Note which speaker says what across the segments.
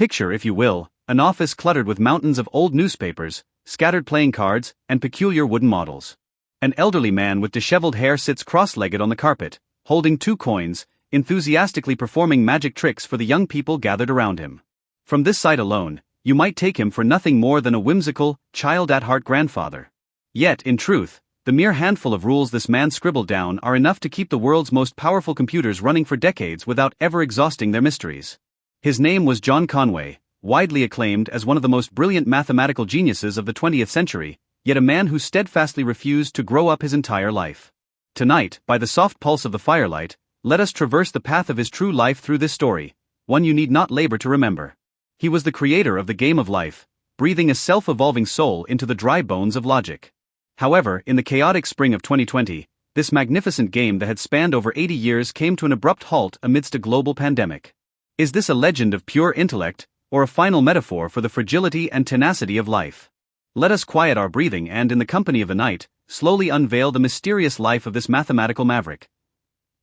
Speaker 1: Picture, if you will, an office cluttered with mountains of old newspapers, scattered playing cards, and peculiar wooden models. An elderly man with disheveled hair sits cross-legged on the carpet, holding 2 coins, enthusiastically performing magic tricks for the young people gathered around him. From this sight alone, you might take him for nothing more than a whimsical, child-at-heart grandfather. Yet, in truth, the mere handful of rules this man scribbled down are enough to keep the world's most powerful computers running for decades without ever exhausting their mysteries. His name was John Conway, widely acclaimed as one of the most brilliant mathematical geniuses of the 20th century, yet a man who steadfastly refused to grow up his entire life. Tonight, by the soft pulse of the firelight, let us traverse the path of his true life through this story, one you need not labor to remember. He was the creator of the game of life, breathing a self-evolving soul into the dry bones of logic. However, in the chaotic spring of 2020, this magnificent game that had spanned over 80 years came to an abrupt halt amidst a global pandemic. Is this a legend of pure intellect, or a final metaphor for the fragility and tenacity of life? Let us quiet our breathing and, in the company of the night, slowly unveil the mysterious life of this mathematical maverick.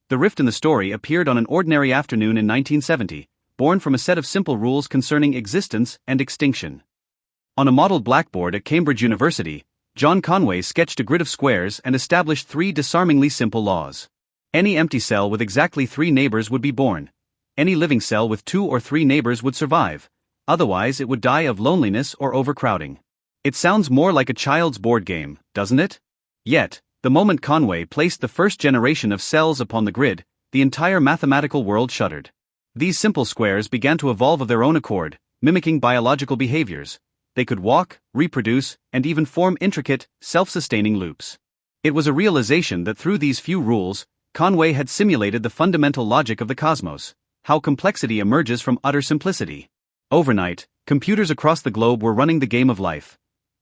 Speaker 1: The rift in the story appeared on an ordinary afternoon in 1970, born from a set of simple rules concerning existence and extinction. On a modeled blackboard at Cambridge University, John Conway sketched a grid of squares and established 3 disarmingly simple laws. Any empty cell with exactly 3 neighbors would be born. Any living cell with 2 or 3 neighbors would survive. Otherwise it would die of loneliness or overcrowding. It sounds more like a child's board game, doesn't it? Yet, the moment Conway placed the first generation of cells upon the grid, the entire mathematical world shuddered. These simple squares began to evolve of their own accord, mimicking biological behaviors. They could walk, reproduce, and even form intricate, self-sustaining loops. It was a realization that through these few rules, Conway had simulated the fundamental logic of the cosmos, how complexity emerges from utter simplicity. Overnight, computers across the globe were running the game of life.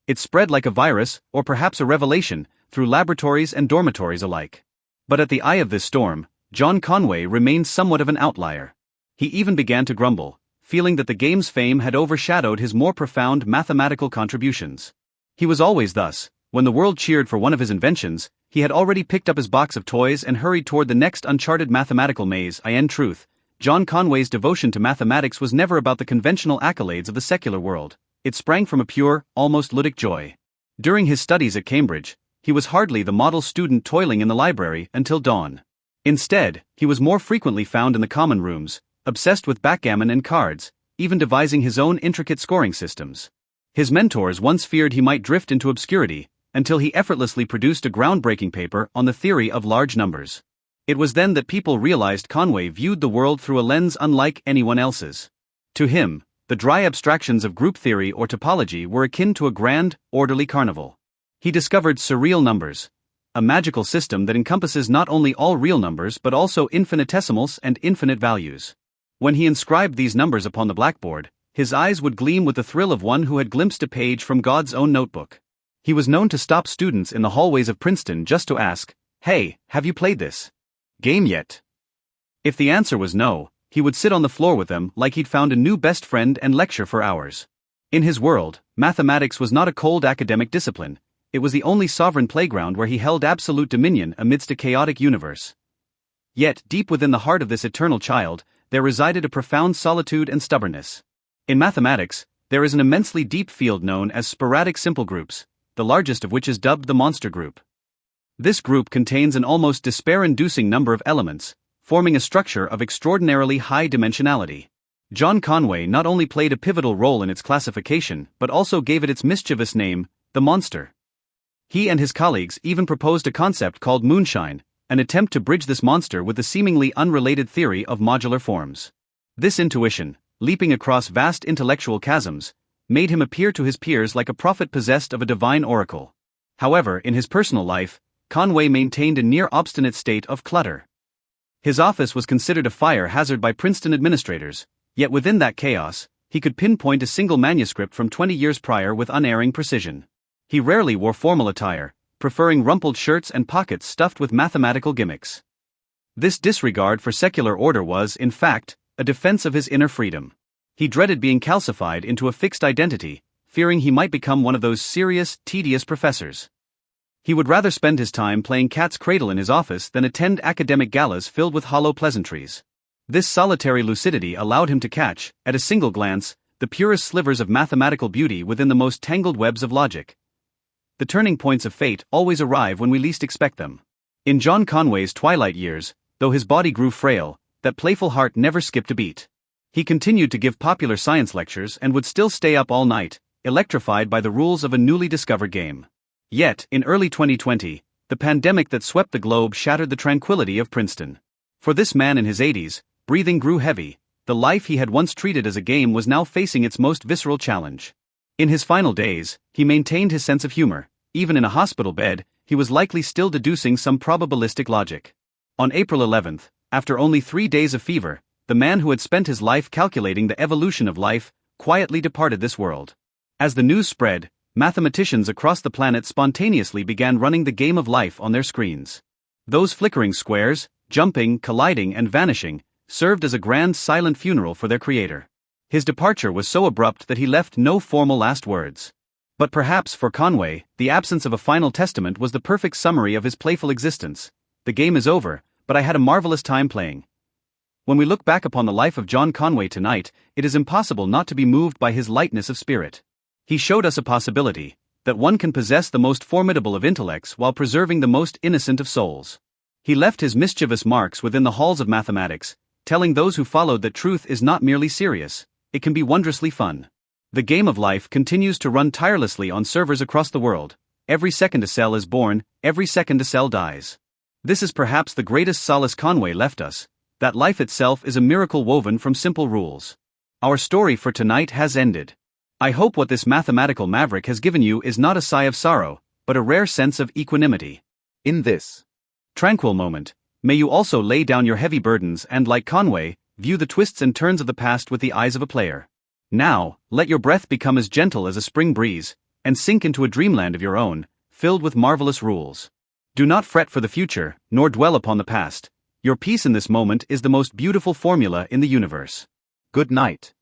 Speaker 1: It spread like a virus, or perhaps a revelation, through laboratories and dormitories alike. But at the eye of this storm, John Conway remained somewhat of an outlier. He even began to grumble, feeling that the game's fame had overshadowed his more profound mathematical contributions. He was always thus. When the world cheered for one of his inventions, he had already picked up his box of toys and hurried toward the next uncharted mathematical maze. In truth, John Conway's devotion to mathematics was never about the conventional accolades of the secular world. It sprang from a pure, almost ludic joy. During his studies at Cambridge, he was hardly the model student toiling in the library until dawn. Instead, he was more frequently found in the common rooms, obsessed with backgammon and cards, even devising his own intricate scoring systems. His mentors once feared he might drift into obscurity, until he effortlessly produced a groundbreaking paper on the theory of large numbers. It was then that people realized Conway viewed the world through a lens unlike anyone else's. To him, the dry abstractions of group theory or topology were akin to a grand, orderly carnival. He discovered surreal numbers, a magical system that encompasses not only all real numbers but also infinitesimals and infinite values. When he inscribed these numbers upon the blackboard, his eyes would gleam with the thrill of one who had glimpsed a page from God's own notebook. He was known to stop students in the hallways of Princeton just to ask, "Hey, have you played this game yet?" If the answer was no, he would sit on the floor with them like he'd found a new best friend and lecture for hours. In his world, mathematics was not a cold academic discipline. It was the only sovereign playground where he held absolute dominion amidst a chaotic universe. Yet, deep within the heart of this eternal child, there resided a profound solitude and stubbornness. In mathematics, there is an immensely deep field known as sporadic simple groups, the largest of which is dubbed the monster group. This group contains an almost despair-inducing number of elements, forming a structure of extraordinarily high dimensionality. John Conway not only played a pivotal role in its classification but also gave it its mischievous name, the monster. He and his colleagues even proposed a concept called moonshine, an attempt to bridge this monster with the seemingly unrelated theory of modular forms. This intuition, leaping across vast intellectual chasms, made him appear to his peers like a prophet possessed of a divine oracle. However, in his personal life, Conway maintained a near-obstinate state of clutter. His office was considered a fire hazard by Princeton administrators, yet within that chaos, he could pinpoint a single manuscript from 20 years prior with unerring precision. He rarely wore formal attire, preferring rumpled shirts and pockets stuffed with mathematical gimmicks. This disregard for secular order was, in fact, a defense of his inner freedom. He dreaded being calcified into a fixed identity, fearing he might become one of those serious, tedious professors. He would rather spend his time playing cat's cradle in his office than attend academic galas filled with hollow pleasantries. This solitary lucidity allowed him to catch, at a single glance, the purest slivers of mathematical beauty within the most tangled webs of logic. The turning points of fate always arrive when we least expect them. In John Conway's twilight years, though his body grew frail, that playful heart never skipped a beat. He continued to give popular science lectures and would still stay up all night, electrified by the rules of a newly discovered game. Yet, in early 2020, the pandemic that swept the globe shattered the tranquility of Princeton. For this man in his 80s, breathing grew heavy. The life he had once treated as a game was now facing its most visceral challenge. In his final days, he maintained his sense of humor. Even in a hospital bed, he was likely still deducing some probabilistic logic. On April 11th, after only 3 days of fever, the man who had spent his life calculating the evolution of life quietly departed this world. As the news spread, mathematicians across the planet spontaneously began running the game of life on their screens. Those flickering squares, jumping, colliding, and vanishing, served as a grand silent funeral for their creator. His departure was so abrupt that he left no formal last words. But perhaps for Conway, the absence of a final testament was the perfect summary of his playful existence. The game is over, but I had a marvelous time playing. When we look back upon the life of John Conway tonight, it is impossible not to be moved by his lightness of spirit. He showed us a possibility, that one can possess the most formidable of intellects while preserving the most innocent of souls. He left his mischievous marks within the halls of mathematics, telling those who followed that truth is not merely serious, it can be wondrously fun. The game of life continues to run tirelessly on servers across the world. Every second a cell is born, every second a cell dies. This is perhaps the greatest solace Conway left us, that life itself is a miracle woven from simple rules. Our story for tonight has ended. I hope what this mathematical maverick has given you is not a sigh of sorrow, but a rare sense of equanimity. In this tranquil moment, may you also lay down your heavy burdens and, like Conway, view the twists and turns of the past with the eyes of a player. Now, let your breath become as gentle as a spring breeze, and sink into a dreamland of your own, filled with marvelous rules. Do not fret for the future, nor dwell upon the past. Your peace in this moment is the most beautiful formula in the universe. Good night.